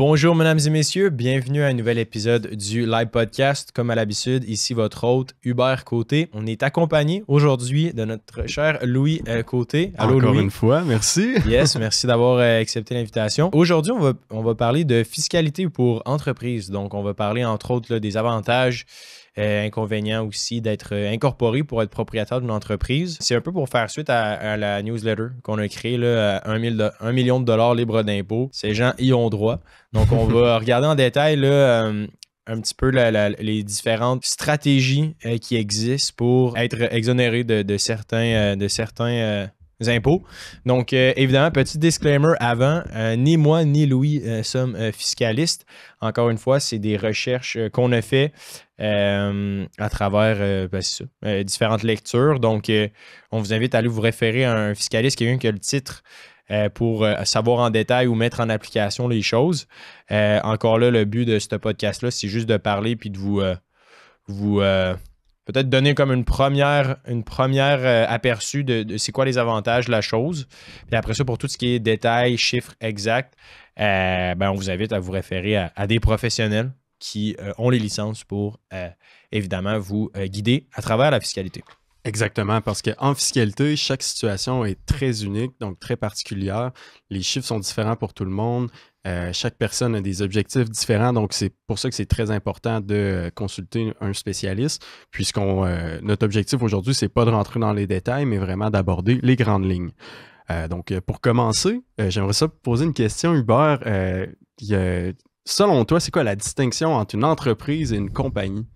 Bonjour mesdames et messieurs, bienvenue à un nouvel épisode du Live Podcast. Comme à l'habitude, ici votre hôte Hubert Côté. On est accompagné aujourd'hui de notre cher Louis Côté. Allô Encore Louis. Une fois, merci. Yes, merci d'avoir accepté l'invitation. Aujourd'hui, on va parler de fiscalité pour entreprise. Donc, on va parler entre autres là, des avantages, inconvénients aussi d'être incorporé pour être propriétaire d'une entreprise. C'est un peu pour faire suite à la newsletter qu'on a créée, là, 1 million de dollars libres d'impôts. Ces gens y ont droit. Donc, on va regarder en détail là, un petit peu les différentes stratégies qui existent pour être exonéré de certains impôts. Donc, évidemment, petit disclaimer avant, ni moi ni Louis sommes fiscalistes. Encore une fois, c'est des recherches qu'on a fait à travers différentes lectures. Donc, on vous invite à aller vous référer à un fiscaliste, quelqu'un qui a le titre pour savoir en détail ou mettre en application les choses. Encore là, le but de ce podcast-là, c'est juste de parler puis de vous peut-être donner comme une première aperçu de c'est quoi les avantages de la chose. Puis après ça, pour tout ce qui est détails, chiffres exacts, on vous invite à vous référer à des professionnels qui ont les licences pour évidemment vous guider à travers la fiscalité. Exactement, parce qu'en fiscalité, chaque situation est très unique, donc très particulière. Les chiffres sont différents pour tout le monde. Chaque personne a des objectifs différents, donc c'est pour ça que c'est très important de consulter un spécialiste, notre objectif aujourd'hui, c'est pas de rentrer dans les détails, mais vraiment d'aborder les grandes lignes. Donc, pour commencer, j'aimerais ça poser une question, Hubert. Selon toi, c'est quoi la distinction entre une entreprise et une compagnie?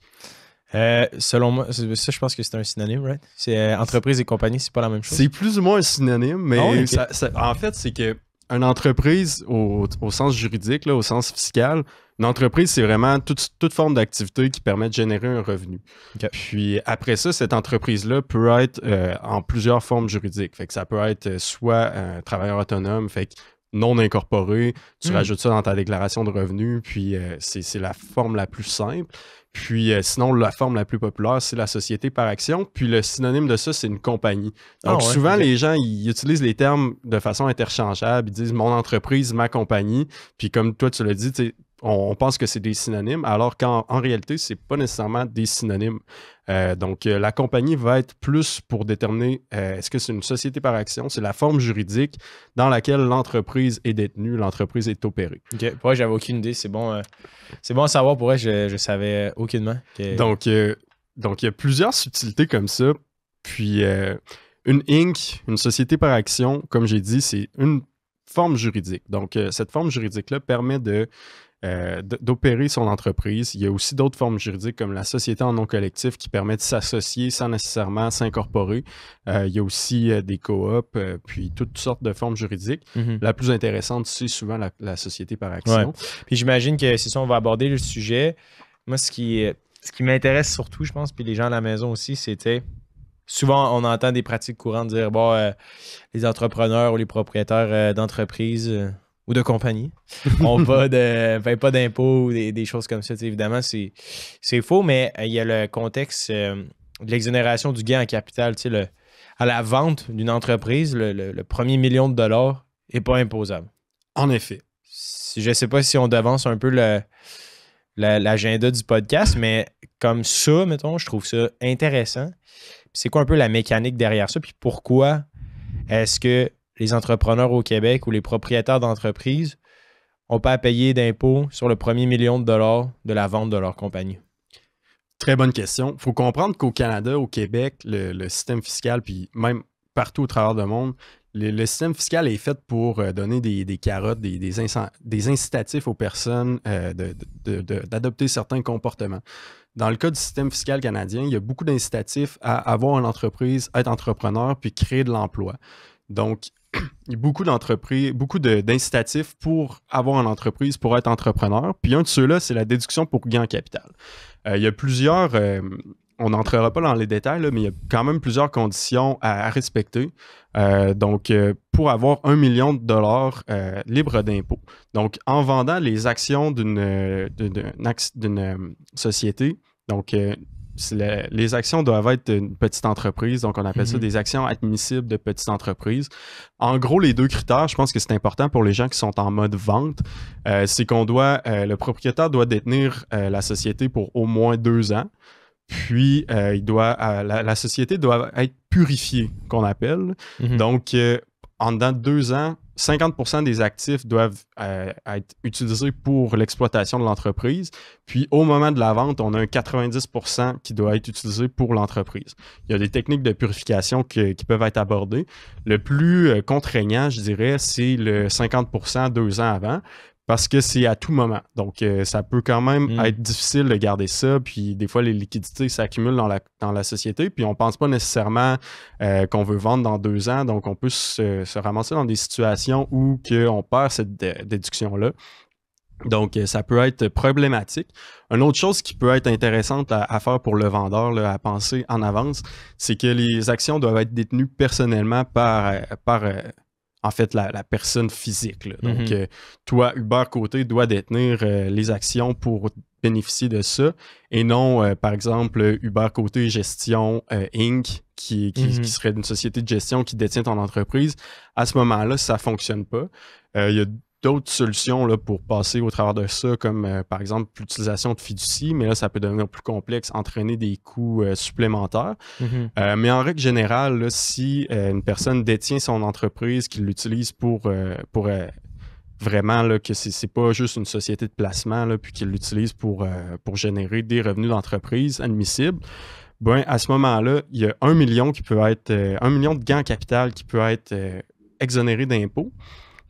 Selon moi, ça, je pense que c'est un synonyme, right? C'est entreprise et compagnie, c'est pas la même chose. C'est plus ou moins un synonyme, mais en fait, c'est que une entreprise, au sens juridique, là, au sens fiscal, une entreprise, c'est vraiment toute forme d'activité qui permet de générer un revenu. Okay. Puis après ça, cette entreprise-là peut être en plusieurs formes juridiques. Fait que ça peut être soit un travailleur autonome, fait que non incorporé, tu rajoutes ça dans ta déclaration de revenus, puis c'est la forme la plus simple. Puis sinon, la forme la plus populaire, c'est la société par action. Puis le synonyme de ça, c'est une compagnie. Donc souvent, les gens, ils utilisent les termes de façon interchangeable. Ils disent « mon entreprise, ma compagnie ». Puis comme toi, tu l'as dit, on pense que c'est des synonymes, alors qu'en réalité, c'est pas nécessairement des synonymes. Donc, la compagnie va être plus pour déterminer est-ce que c'est une société par action, c'est la forme juridique dans laquelle l'entreprise est détenue, l'entreprise est opérée. OK. Pour moi, j'avais aucune idée. C'est bon à savoir. Pour moi, je savais aucunement. Donc, il y a plusieurs subtilités comme ça. Puis, une Inc., une société par action, comme j'ai dit, c'est une forme juridique. Donc, cette forme juridique-là permet d'opérer son entreprise. Il y a aussi d'autres formes juridiques comme la société en nom collectif qui permet de s'associer sans nécessairement s'incorporer. Il y a aussi des coops, puis toutes sortes de formes juridiques. Mm-hmm. La plus intéressante, c'est souvent la société par action. Ouais. Puis j'imagine que c'est ça, on va aborder le sujet. Moi, ce qui m'intéresse surtout, je pense, puis les gens à la maison aussi, c'était... Souvent, on entend des pratiques courantes dire les entrepreneurs ou les propriétaires d'entreprises... ou de compagnie, on paye pas d'impôts ou des choses comme ça. Évidemment, c'est faux, mais il y a le contexte de l'exonération du gain en capital. À la vente d'une entreprise, le premier million de dollars n'est pas imposable. En effet. Je ne sais pas si on devance un peu l'agenda du podcast, mais comme ça, mettons, je trouve ça intéressant. C'est quoi un peu la mécanique derrière ça? Puis pourquoi est-ce que les entrepreneurs au Québec ou les propriétaires d'entreprises n'ont pas à payer d'impôts sur le premier million de dollars de la vente de leur compagnie? Très bonne question. Il faut comprendre qu'au Canada, au Québec, le système fiscal, puis même partout au travers du monde, le système fiscal est fait pour donner des carottes, des incitatifs aux personnes d'adopter certains comportements. Dans le cas du système fiscal canadien, il y a beaucoup d'incitatifs à avoir une entreprise, être entrepreneur, puis créer de l'emploi. Donc, il y a beaucoup d'entreprises, beaucoup d'incitatifs pour avoir une entreprise, pour être entrepreneur. Puis un de ceux-là, c'est la déduction pour gain en capital. Il y a plusieurs, on n'entrera pas dans les détails, là, mais il y a quand même plusieurs conditions à respecter. Donc, pour avoir 1 million de dollars libre d'impôts. Donc, en vendant les actions d'une société, donc les actions doivent être une petite entreprise, donc on appelle ça Mhm. des actions admissibles de petite entreprise. En gros, les deux critères, je pense que c'est important pour les gens qui sont en mode vente, c'est le propriétaire doit détenir la société pour au moins 2 ans. Puis, la société doit être purifiée, qu'on appelle. Mhm. Donc, en dedans de 2 ans, 50% des actifs doivent être utilisés pour l'exploitation de l'entreprise. Puis, au moment de la vente, on a un 90% qui doit être utilisé pour l'entreprise. Il y a des techniques de purification qui peuvent être abordées. Le plus contraignant, je dirais, c'est le 50% 2 ans avant. Parce que c'est à tout moment. Donc, ça peut quand même être difficile de garder ça. Puis, des fois, les liquidités s'accumulent dans la société. Puis, on ne pense pas nécessairement qu'on veut vendre dans 2 ans. Donc, on peut se ramasser dans des situations où on perd cette déduction-là. Donc, ça peut être problématique. Une autre chose qui peut être intéressante à faire pour le vendeur, là, à penser en avance, c'est que les actions doivent être détenues personnellement par en fait, la personne physique. Là. Donc, toi, Hubert Côté, dois détenir les actions pour bénéficier de ça et non, par exemple, Hubert Côté Gestion Inc., qui serait une société de gestion qui détient ton entreprise. À ce moment-là, ça ne fonctionne pas. Il y a d'autres solutions là, pour passer au travers de ça, comme par exemple l'utilisation de fiducie, mais là, ça peut devenir plus complexe, entraîner des coûts supplémentaires. Mais en règle générale, là, si une personne détient son entreprise, qu'il l'utilise pour vraiment, là, que c'est pas juste une société de placement, là, puis qu'il l'utilise pour générer des revenus d'entreprise admissibles, ben, à ce moment-là, il y a 1 million qui peut être 1 million de gains en capital qui peut être exonéré d'impôts.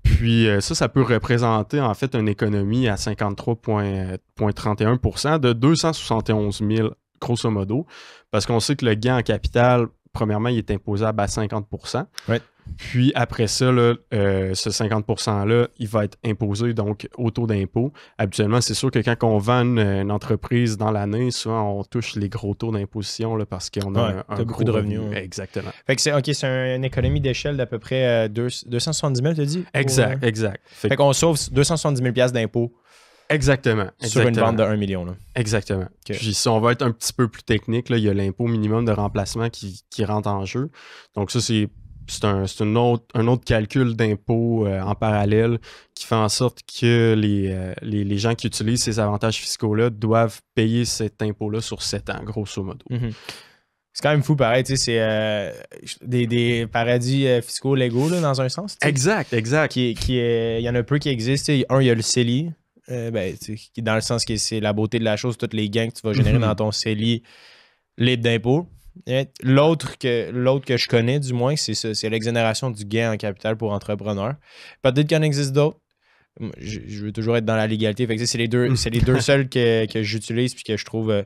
Puis ça peut représenter en fait une économie à 53,31% de 271 000 grosso modo, parce qu'on sait que le gain en capital, premièrement, il est imposable à 50%. Ouais. Puis après ça, là, ce 50%-là, il va être imposé donc au taux d'impôt. Habituellement, c'est sûr que quand on vend une entreprise dans l'année, souvent on touche les gros taux d'imposition là, parce qu'on a un beaucoup gros de revenus. revenu. Exactement. Fait que c'est une économie d'échelle d'à peu près 270 000, tu as dit? Exact. Fait qu'on sauve 270 000 $ d'impôts. Exactement. Sur une vente de 1 million. Là. Exactement. Okay. Puis si on va être un petit peu plus technique, là, il y a l'impôt minimum de remplacement qui rentre en jeu. Donc ça, c'est un autre calcul d'impôt en parallèle qui fait en sorte que les gens qui utilisent ces avantages fiscaux-là doivent payer cet impôt-là sur 7 ans, grosso modo. C'est quand même fou, pareil, tu sais, c'est des paradis fiscaux légaux, là, dans un sens. Exact. Il y en a peu qui existent. Il y a le CELI, dans le sens que c'est la beauté de la chose, tous les gains que tu vas générer dans ton CELI libre d'impôt. L'autre que je connais, du moins, c'est ça, c'est l'exonération du gain en capital pour entrepreneurs. Peut-être qu'il y en existe d'autres. Je veux toujours être dans la légalité. Fait que c'est les deux seuls que j'utilise et que je trouve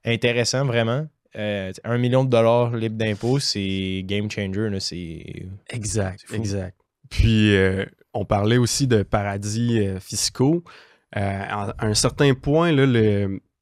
intéressants, vraiment. 1 million de $ libre d'impôt, c'est game changer. Là, exact. Puis, on parlait aussi de paradis fiscaux. À un certain point, là,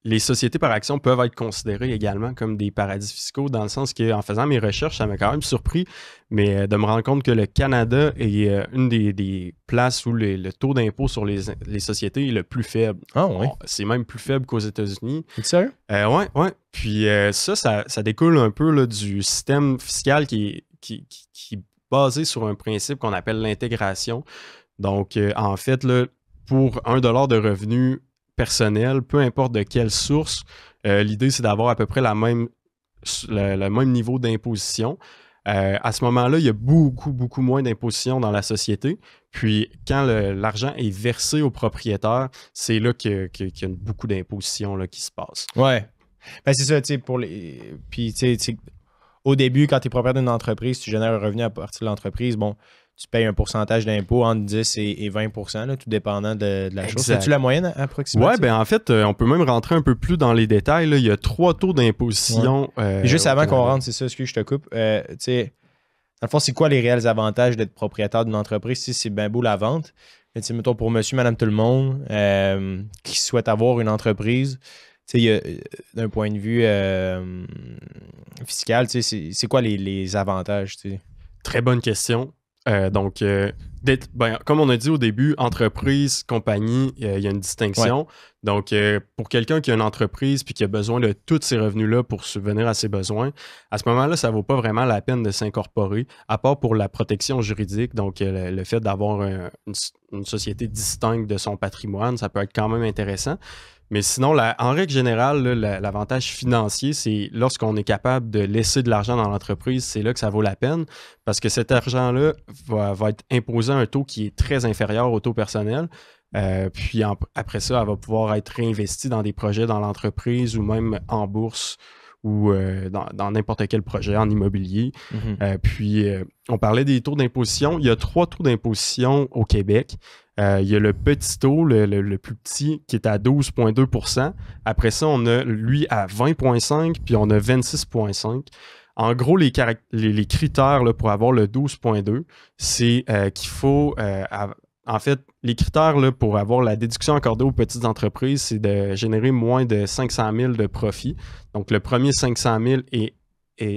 les sociétés par action peuvent être considérées également comme des paradis fiscaux, dans le sens qu'en faisant mes recherches, ça m'a quand même surpris, mais de me rendre compte que le Canada est une des places où le taux d'impôt sur les sociétés est le plus faible. Ah oui? C'est même plus faible qu'aux États-Unis. C'est sérieux? Ouais. Puis ça découle un peu là, du système fiscal qui est basé sur un principe qu'on appelle l'intégration. Donc, en fait, là, pour 1 $ de revenu personnel, peu importe de quelle source, l'idée, c'est d'avoir à peu près le même niveau d'imposition. À ce moment-là, il y a beaucoup moins d'imposition dans la société. Puis, quand l'argent est versé au propriétaire, c'est là qu'il y a beaucoup d'imposition là, qui se passe. Ouais. Ben, c'est ça, tu sais, Puis, tu sais, au début, quand tu es propriétaire d'une entreprise, tu génères un revenu à partir de l'entreprise, bon, tu payes un pourcentage d'impôt entre 10 et 20 là, tout dépendant de la chose. C'est-tu la moyenne approximative? Oui, ben en fait, on peut même rentrer un peu plus dans les détails. Là. Il y a 3 taux d'imposition. Ouais. Juste avant qu'on rentre, c'est ça, excuse, je te coupe. Tu sais, dans le fond, c'est quoi les réels avantages d'être propriétaire d'une entreprise? Si c'est bien beau la vente, mais tu sais, mettons pour monsieur, madame, tout le monde qui souhaite avoir une entreprise, tu sais, d'un point de vue fiscal, tu sais, c'est quoi les avantages? Tu sais? Très bonne question. Comme on a dit au début, entreprise, compagnie, il y a une distinction. Donc, pour quelqu'un qui a une entreprise puis qui a besoin de tous ces revenus-là pour subvenir à ses besoins, à ce moment-là, ça ne vaut pas vraiment la peine de s'incorporer, à part pour la protection juridique. Donc, le fait d'avoir une société distincte de son patrimoine, ça peut être quand même intéressant. Mais sinon, en règle générale, l'avantage financier, c'est lorsqu'on est capable de laisser de l'argent dans l'entreprise, c'est là que ça vaut la peine parce que cet argent-là va être imposé à un taux qui est très inférieur au taux personnel. Puis après ça, elle va pouvoir être réinvestie dans des projets dans l'entreprise ou même en bourse ou dans n'importe quel projet en immobilier. Puis, on parlait des taux d'imposition. Il y a 3 taux d'imposition au Québec. Il y a le petit taux, le plus petit, qui est à 12,2 %. Après ça, on a lui à 20,5 puis on a 26,5. En gros, les critères là, pour avoir le 12,2, c'est qu'il faut... en fait, les critères là, pour avoir la déduction accordée aux petites entreprises, c'est de générer moins de 500 000 de profit. Donc, le premier 500 000 est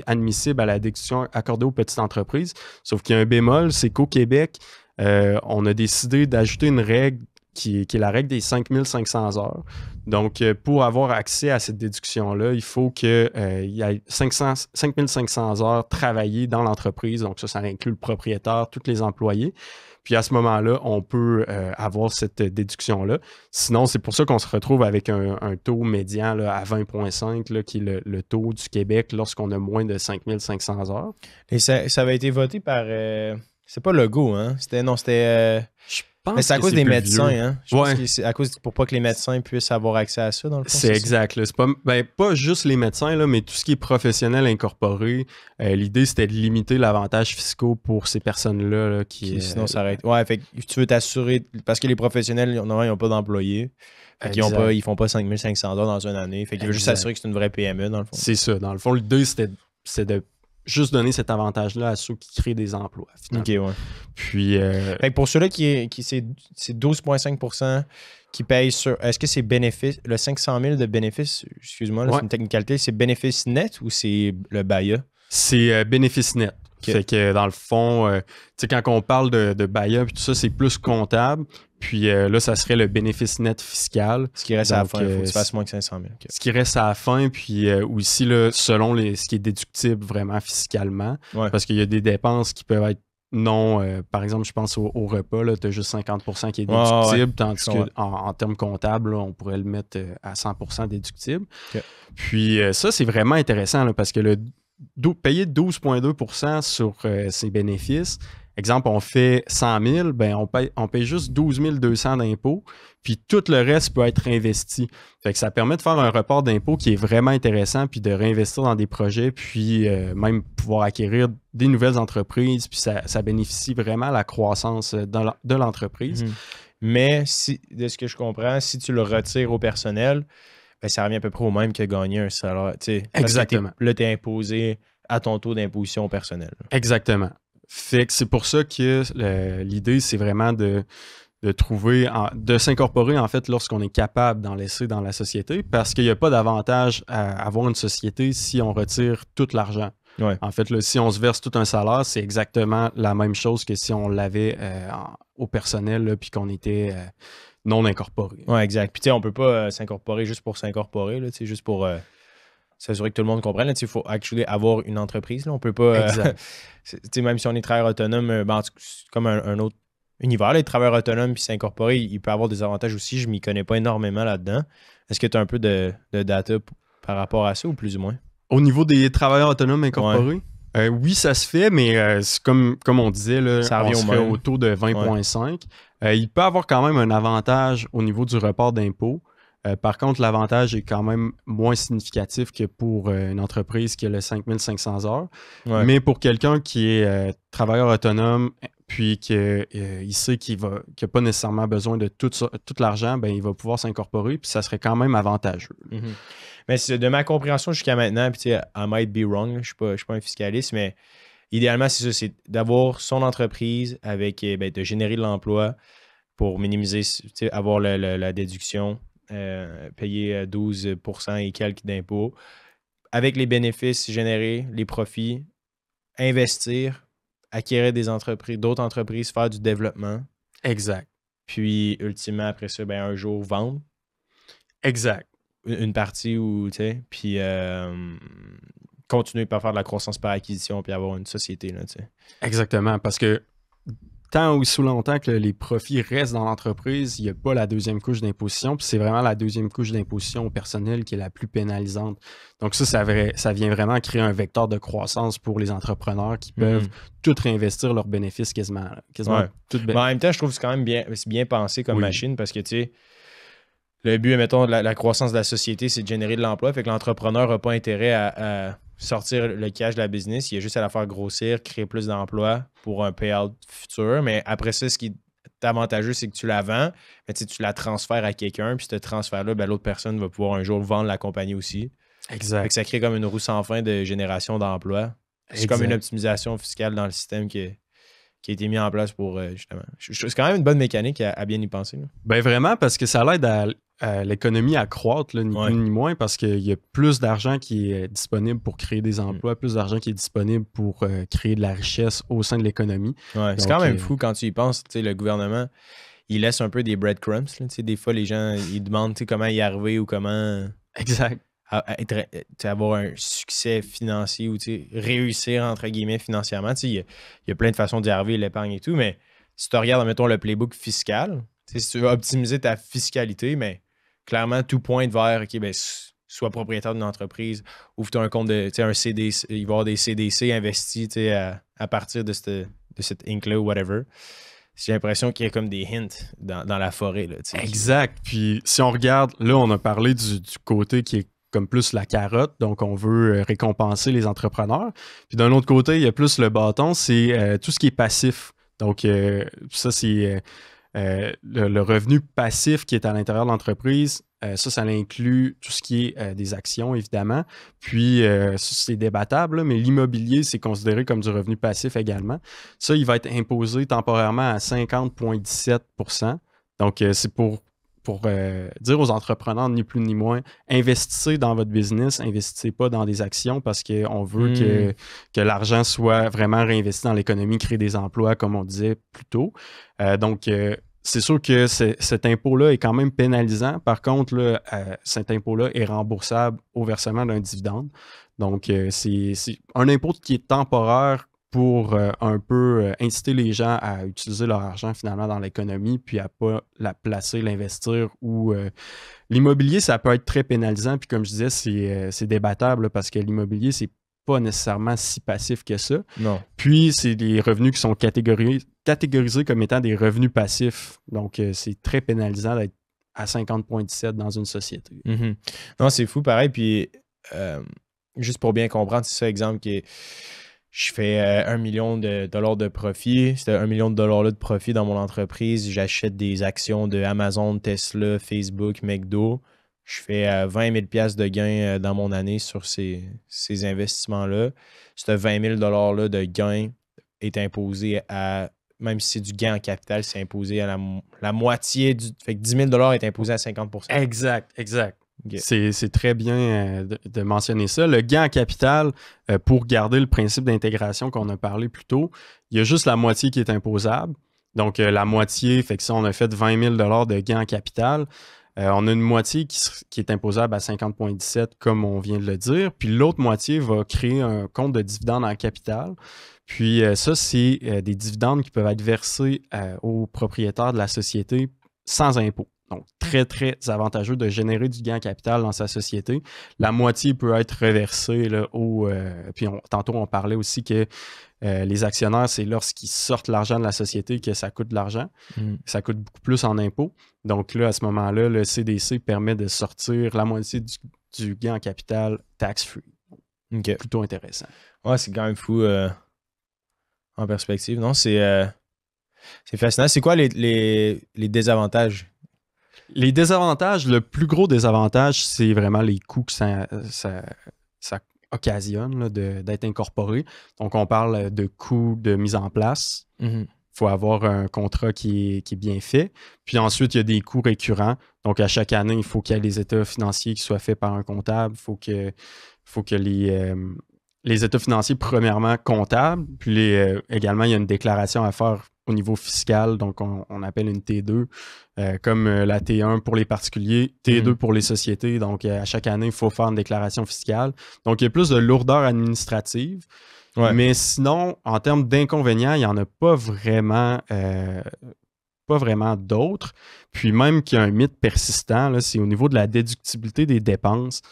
admissible à la déduction accordée aux petites entreprises. Sauf qu'il y a un bémol, c'est qu'au Québec, on a décidé d'ajouter une règle qui est la règle des 5500 heures. Donc, pour avoir accès à cette déduction-là, il faut qu'il y ait 5500 heures travaillées dans l'entreprise. Donc, ça inclut le propriétaire, tous les employés. Puis à ce moment-là, on peut avoir cette déduction-là. Sinon, c'est pour ça qu'on se retrouve avec un taux médian là, à 20,5, qui est le taux du Québec lorsqu'on a moins de 5500 heures. Et ça avait été voté par... c'est pas Legault, hein? C'était... Je pense mais c'est à cause des médecins, vieux. hein? Je pense que c'est à cause pour pas que les médecins puissent avoir accès à ça, dans le fond. C'est exact. C'est pas juste les médecins, là, mais tout ce qui est professionnel incorporé. L'idée, c'était de limiter l'avantage fiscal pour ces personnes-là là, qui sinon, ça arrête. Ouais, fait que tu veux t'assurer... Parce que les professionnels, normalement, ils n'ont pas d'employés. Fait qu'ils ils font pas 5500 dans une année. Fait qu'ils veulent juste s'assurer que c'est une vraie PME, dans le fond. C'est ça. Dans le fond, l'idée, c'est de juste donner cet avantage-là à ceux qui créent des emplois, finalement. OK, ouais. Puis... pour ceux-là qui c'est 12,5 % qui payent sur... Est-ce que c'est bénéfice... Le 500 000 de bénéfices, excuse-moi, c'est une technicalité, c'est bénéfice net ou c'est le BAYA? C'est bénéfice net. Okay. Fait que dans le fond, tu sais, quand on parle de BAYA et tout ça, c'est plus comptable. Puis là, ça serait le bénéfice net fiscal. Ce qui reste à la fin, il faut que tu fasses moins que 500 000. Okay. Ce qui reste à la fin, puis aussi, là, selon ce qui est déductible vraiment fiscalement. Ouais. Parce qu'il y a des dépenses qui peuvent être non... par exemple, je pense au repas, tu as juste 50 % qui est déductible, tandis qu'en termes comptables, là, on pourrait le mettre à 100 % déductible. Okay. Puis ça, c'est vraiment intéressant là, parce que payer 12,2 % sur ses bénéfices, exemple, on fait 100 000, ben on paye juste 12 200 d'impôts, puis tout le reste peut être investi. Fait que ça permet de faire un report d'impôts qui est vraiment intéressant, puis de réinvestir dans des projets, puis même pouvoir acquérir des nouvelles entreprises, puis ça bénéficie vraiment à la croissance de l'entreprise. Mm-hmm. Mais de ce que je comprends, si tu le retires au personnel, ben, ça revient à peu près au même que gagner un salaire. Exactement. Là, tu es imposé à ton taux d'imposition personnelle. Exactement. Fait que c'est pour ça que l'idée, c'est vraiment de trouver, de s'incorporer en fait lorsqu'on est capable d'en laisser dans la société, parce qu'il n'y a pas d'avantage à avoir une société si on retire tout l'argent. Ouais. En fait, là, si on se verse tout un salaire, c'est exactement la même chose que si on l'avait au personnel puis qu'on était non incorporé. Oui, exact. Puis tu sais, on peut pas s'incorporer juste pour s'incorporer, là, juste pour s'assurer que tout le monde comprenne. Il faut actually avoir une entreprise. Là. On peut pas... même si on est travailleur autonome, c'est comme un autre univers. Là, les travailleurs autonomes puis s'incorporer, il peut avoir des avantages aussi. Je m'y connais pas énormément là-dedans. Est-ce que tu as un peu de data par rapport à ça ou plus ou moins? Au niveau des travailleurs autonomes incorporés? Ouais. Oui, ça se fait, mais c'est comme on disait, là, ça revient on serait au taux de 20,5. Il peut avoir quand même un avantage au niveau du report d'impôt. Par contre, l'avantage est quand même moins significatif que pour une entreprise qui a le 5500 heures. Ouais. Mais pour quelqu'un qui est travailleur autonome, puis qu'il sait qu'il n'a pas nécessairement besoin de tout l'argent, ben, il va pouvoir s'incorporer, puis ça serait quand même avantageux. Mm-hmm. Mais de ma compréhension jusqu'à maintenant, puis I might be wrong, je ne suis pas un fiscaliste, mais idéalement, c'est ça, c'est d'avoir son entreprise avec, de générer de l'emploi pour minimiser, avoir la déduction, payer 12% et quelques d'impôts. Avec les bénéfices générés, les profits, investir acquérir des entreprises, d'autres entreprises, faire du développement. Exact. Puis, ultimement, après ça, ben, un jour, vendre Exact. une partie ou, tu sais, puis continuer par faire de la croissance par acquisition puis avoir une société, là, tu sais. Exactement, parce que tant ou sous longtemps que les profits restent dans l'entreprise, il n'y a pas la deuxième couche d'imposition, puis c'est vraiment la deuxième couche d'imposition au personnel qui est la plus pénalisante. Donc ça vient vraiment créer un vecteur de croissance pour les entrepreneurs qui peuvent tout réinvestir leurs bénéfices quasiment Ouais. tout Mais en même temps, je trouve que c'est quand même bien pensé comme Oui. machine parce que, tu sais, le but, mettons, de la croissance de la société, c'est de générer de l'emploi. Fait que l'entrepreneur n'a pas intérêt à sortir le cash de la business. Il a juste à la faire grossir, créer plus d'emplois pour un payout futur. Mais après ça, ce qui est avantageux, c'est que tu la vends, mais tu la transfères à quelqu'un. Puis ce transfert-là, ben, l'autre personne va pouvoir un jour vendre la compagnie aussi. Exact. Fait que ça crée comme une roue sans fin de génération d'emplois. C'est comme une optimisation fiscale dans le système qui a été mis en place pour justement. C'est quand même une bonne mécanique à bien y penser. Là. Ben vraiment, parce que ça l'aide à l'économie à croître, là, ni plus ni moins, parce qu'il y a plus d'argent qui est disponible pour créer des emplois, plus d'argent qui est disponible pour créer de la richesse au sein de l'économie. Ouais, c'est quand même fou quand tu y penses. Le gouvernement, il laisse un peu des breadcrumbs. Des fois, les gens ils demandent comment y arriver ou comment exact. Avoir un succès financier ou réussir, entre guillemets, financièrement. Il y a plein de façons d'y arriver, l'épargne et tout, mais si tu regardes, mettons, le playbook fiscal, si tu veux optimiser ta fiscalité, mais clairement, tout pointe vers, OK, ben, sois propriétaire d'une entreprise, ouvre-toi un compte de, un CDC, il va y avoir des CDC investis à partir de cette Inc-là ou whatever. J'ai l'impression qu'il y a comme des hints dans la forêt. Là, exact. Puis si on regarde, là, on a parlé du côté qui est comme plus la carotte, donc on veut récompenser les entrepreneurs. Puis d'un autre côté, il y a plus le bâton, c'est tout ce qui est passif. Donc ça, c'est le revenu passif qui est à l'intérieur de l'entreprise. Ça inclut tout ce qui est des actions, évidemment. Puis, c'est débattable, là, mais l'immobilier, c'est considéré comme du revenu passif également. Ça, il va être imposé temporairement à 50,17 %. Donc, c'est pour dire aux entrepreneurs, ni plus ni moins, investissez dans votre business, investissez pas dans des actions parce qu'on veut que l'argent soit vraiment réinvesti dans l'économie, créer des emplois, comme on disait plus tôt. Donc, c'est sûr que cet impôt-là est quand même pénalisant. Par contre, là, cet impôt-là est remboursable au versement d'un dividende. Donc, c'est un impôt qui est temporaire pour un peu inciter les gens à utiliser leur argent finalement dans l'économie, puis à pas la placer, l'investir ou l'immobilier, ça peut être très pénalisant. Puis comme je disais, c'est débattable là, parce que l'immobilier, c'est pas nécessairement si passif que ça. Non. Puis, c'est des revenus qui sont catégorisés comme étant des revenus passifs. Donc, c'est très pénalisant d'être à 50,17 dans une société. Mm-hmm. Non, c'est fou, pareil. Puis, juste pour bien comprendre, c'est ça, exemple, je fais 1 million de dollars de profit. C'était 1 million de dollars-là de profit dans mon entreprise. J'achète des actions de Amazon, Tesla, Facebook, McDo. Je fais 20 000 $ de gains dans mon année sur ces investissements-là. Ce 20 000 $ de gains est imposé à, même si c'est du gain en capital, c'est imposé à la moitié du... Fait que 10 000 $ est imposé à 50 %. Exact. Okay. C'est très bien de mentionner ça. Le gain en capital, pour garder le principe d'intégration qu'on a parlé plus tôt, il y a juste la moitié qui est imposable. Donc, la moitié, fait que si on a fait 20 000 $ de gain en capital, on a une moitié qui est imposable à 50,17 comme on vient de le dire. Puis l'autre moitié va créer un compte de dividendes en capital. Puis ça, c'est des dividendes qui peuvent être versés aux propriétaires de la société sans impôt. Donc, très, très avantageux de générer du gain en capital dans sa société. La moitié peut être reversée là, puis tantôt, on parlait aussi que les actionnaires, c'est lorsqu'ils sortent l'argent de la société que ça coûte de l'argent. Ça coûte beaucoup plus en impôts. Donc là, à ce moment-là, le CDC permet de sortir la moitié du gain en capital tax-free. Okay. Plutôt intéressant. Ouais, c'est quand même fou en perspective. Non, c'est fascinant. C'est quoi les désavantages? Les désavantages, le plus gros désavantage, c'est vraiment les coûts que ça occasionne là, d'être incorporé. Donc, on parle de coûts de mise en place. Il faut avoir un contrat qui est bien fait. Puis ensuite, il y a des coûts récurrents. Donc, à chaque année, il faut qu'il y ait les états financiers qui soient faits par un comptable. Il faut que les états financiers, premièrement, comptables. Puis également, il y a une déclaration à faire au niveau fiscal. Donc, on appelle une T2, comme la T1 pour les particuliers, T2 pour les sociétés. Donc, à chaque année, il faut faire une déclaration fiscale. Donc, il y a plus de lourdeur administrative. Ouais. Mais sinon, en termes d'inconvénients, il n'y en a pas vraiment d'autres. Puis même qu'il y a un mythe persistant, là, c'est au niveau de la déductibilité des dépenses.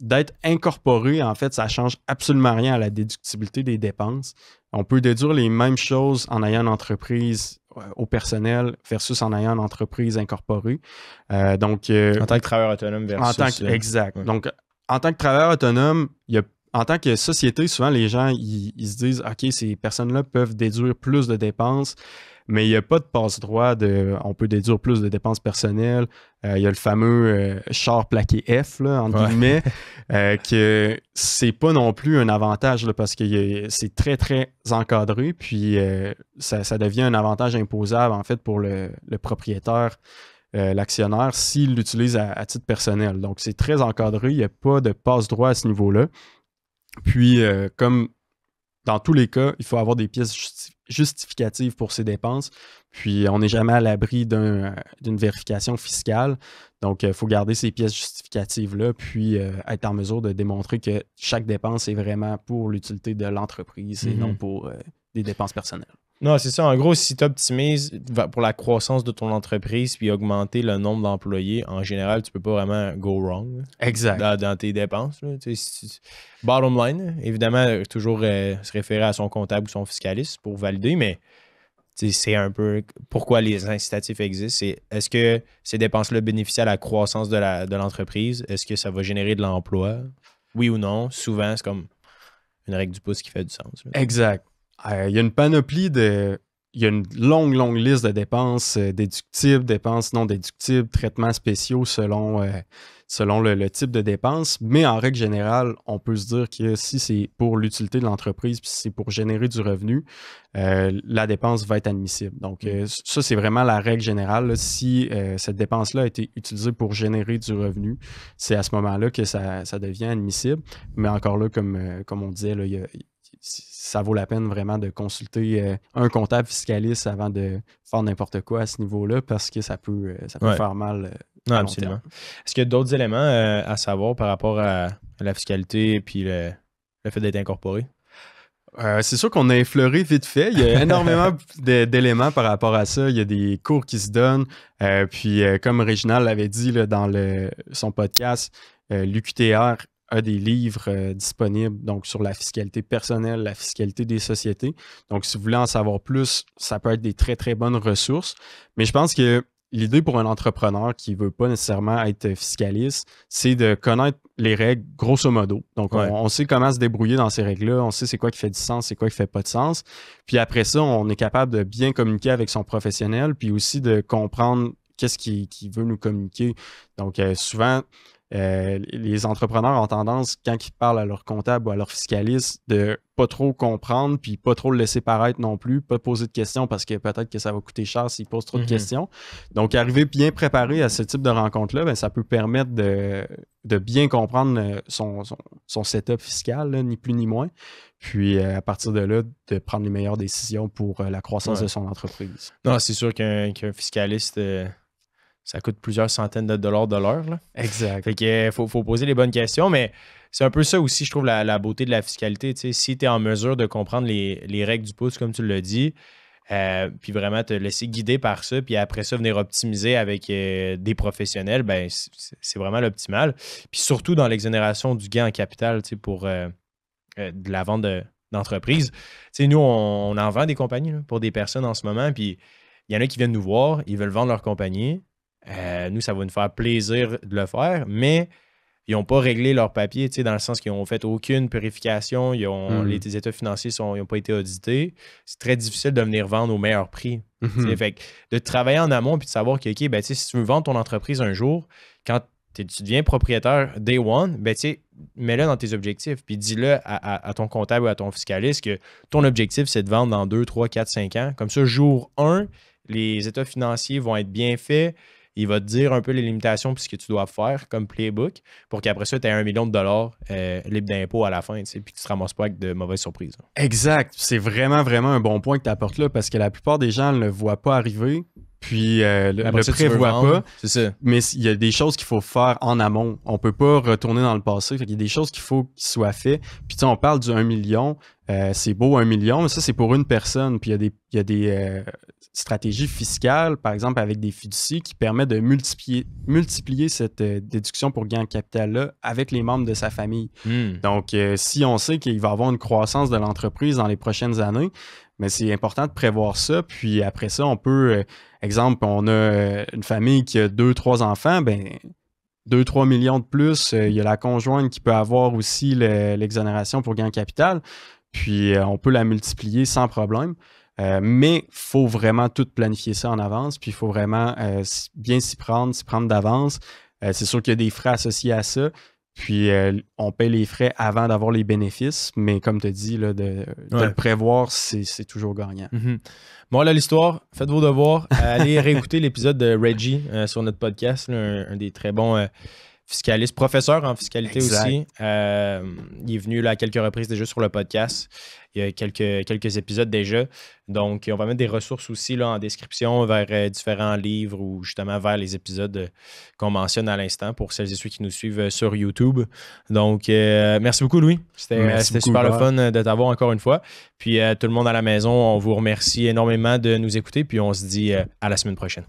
D'être incorporé, en fait, ça ne change absolument rien à la déductibilité des dépenses. On peut déduire les mêmes choses en ayant une entreprise au personnel versus en ayant une entreprise incorporée. En tant que travailleur autonome versus... Exact. Ouais. Donc, en tant que travailleur autonome, en tant que société, souvent, les gens, ils se disent « OK, ces personnes-là peuvent déduire plus de dépenses ». Mais il n'y a pas de passe-droit on peut déduire plus de dépenses personnelles. Il y a le fameux char plaqué F, là, entre guillemets, que c'est pas non plus un avantage là, parce que c'est très, très encadré. Puis ça devient un avantage imposable, en fait, pour le propriétaire, l'actionnaire, s'il l'utilise à titre personnel. Donc, c'est très encadré. Il n'y a pas de passe-droit à ce niveau-là. Puis, comme dans tous les cas, il faut avoir des pièces justificatives pour ces dépenses. Puis, on n'est jamais à l'abri d'une vérification fiscale. Donc, il faut garder ces pièces justificatives-là, puis être en mesure de démontrer que chaque dépense est vraiment pour l'utilité de l'entreprise et non pour des dépenses personnelles. Non, c'est ça. En gros, si tu optimises pour la croissance de ton entreprise puis augmenter le nombre d'employés, en général, tu peux pas vraiment go wrong. Exact. Dans tes dépenses. Là. Bottom line, évidemment, toujours se référer à son comptable ou son fiscaliste pour valider, mais c'est un peu pourquoi les incitatifs existent. Est-ce que ces dépenses-là bénéficient à la croissance de l'entreprise? Est-ce que ça va générer de l'emploi? Oui ou non? Souvent, c'est comme une règle du pouce qui fait du sens. Là. Exact. Il y a une panoplie il y a une longue, longue liste de dépenses déductibles, dépenses non déductibles, traitements spéciaux selon le type de dépenses. Mais en règle générale, on peut se dire que si c'est pour l'utilité de l'entreprise puis si c'est pour générer du revenu, la dépense va être admissible. Donc, ça, c'est vraiment la règle générale. Là. Si cette dépense-là a été utilisée pour générer du revenu, c'est à ce moment-là que ça devient admissible. Mais encore là, comme on disait, là, ça vaut la peine vraiment de consulter un comptable fiscaliste avant de faire n'importe quoi à ce niveau-là parce que ça peut faire mal. Non, absolument. Est-ce qu'il y a d'autres éléments à savoir par rapport à la fiscalité et puis le fait d'être incorporé? C'est sûr qu'on a effleuré vite fait. Il y a énormément d'éléments par rapport à ça. Il y a des cours qui se donnent. Puis, comme Réginald l'avait dit là, dans son podcast, l'UQTR a des livres disponibles donc sur la fiscalité personnelle, la fiscalité des sociétés. Donc, si vous voulez en savoir plus, ça peut être des très, très bonnes ressources. Mais je pense que l'idée pour un entrepreneur qui ne veut pas nécessairement être fiscaliste, c'est de connaître les règles grosso modo. Donc, on sait comment se débrouiller dans ces règles-là. On sait c'est quoi qui fait du sens, c'est quoi qui ne fait pas de sens. Puis après ça, on est capable de bien communiquer avec son professionnel, puis aussi de comprendre qu'est-ce qu'il veut nous communiquer. Donc, souvent, les entrepreneurs ont tendance, quand ils parlent à leur comptable ou à leur fiscaliste, de pas trop comprendre puis pas trop le laisser paraître non plus, pas poser de questions parce que peut-être que ça va coûter cher s'ils posent trop de questions. Donc, arriver bien préparé à ce type de rencontre-là, ben, ça peut permettre de bien comprendre son setup fiscal, là, ni plus ni moins. Puis, à partir de là, de prendre les meilleures décisions pour la croissance de son entreprise. Non, c'est sûr qu'un fiscaliste... ça coûte plusieurs centaines de dollars de l'heure. Là. Exact. Fait que faut poser les bonnes questions, mais c'est un peu ça aussi, je trouve, la beauté de la fiscalité. T'sais, si tu es en mesure de comprendre les règles du pouce, comme tu l'as dit, puis vraiment te laisser guider par ça, puis après ça, venir optimiser avec des professionnels, ben c'est vraiment l'optimal. Puis surtout dans l'exonération du gain en capital pour de la vente d'entreprise. Nous, on en vend des compagnies là, pour des personnes en ce moment, puis il y en a qui viennent nous voir, ils veulent vendre leur compagnie. Nous, ça va nous faire plaisir de le faire, mais ils n'ont pas réglé leur papier, dans le sens qu'ils n'ont fait aucune purification, les états financiers n'ont pas été audités. C'est très difficile de venir vendre au meilleur prix. Fait que de travailler en amont et de savoir que, OK, ben, si tu veux vendre ton entreprise un jour, quand tu deviens propriétaire day one, ben, mets-le dans tes objectifs. Puis dis-le à ton comptable ou à ton fiscaliste que ton objectif, c'est de vendre dans 2, 3, 4, 5 ans. Comme ça, jour 1, les états financiers vont être bien faits. il va te dire un peu les limitations puis ce que tu dois faire comme playbook pour qu'après ça, tu aies 1 million de dollars libre d'impôt à la fin, tu sais, puis que tu te ramasses pas avec de mauvaises surprises. Exact. C'est vraiment, vraiment un bon point que tu apportes là parce que la plupart des gens ne le voient pas arriver. Puis le prévoit pas. C'est ça. Mais il y a des choses qu'il faut faire en amont. On peut pas retourner dans le passé. Il y a des choses qu'il faut qu'ils soient faites. Puis on parle du 1 million. C'est beau 1 million, mais ça, c'est pour une personne. Puis il y a des stratégies fiscales, par exemple avec des fiducies, qui permettent de multiplier cette déduction pour gain de capital-là avec les membres de sa famille. Donc, si on sait qu'il va y avoir une croissance de l'entreprise dans les prochaines années, mais c'est important de prévoir ça. Puis après ça, on peut, exemple, on a une famille qui a 2-3 enfants, ben 2-3 millions de plus. Il y a la conjointe qui peut avoir aussi l'exonération pour gain de capital. Puis on peut la multiplier sans problème. Mais il faut vraiment tout planifier ça en avance. Puis il faut vraiment bien s'y prendre d'avance. C'est sûr qu'il y a des frais associés à ça. Puis on paie les frais avant d'avoir les bénéfices, mais comme tu as dit, là, de le prévoir, c'est toujours gagnant. Bon, là, l'histoire, faites vos devoirs. Allez réécouter l'épisode de Reggie sur notre podcast, là, un des très bons fiscalistes, professeur en fiscalité aussi. Il est venu là, à quelques reprises déjà sur le podcast. Il y a quelques épisodes déjà. Donc, on va mettre des ressources aussi là, en description vers différents livres ou justement vers les épisodes qu'on mentionne à l'instant pour celles et ceux qui nous suivent sur YouTube. Donc, merci beaucoup, Louis. C'était super le fun de t'avoir encore une fois. Puis, tout le monde à la maison, on vous remercie énormément de nous écouter. Puis, on se dit à la semaine prochaine.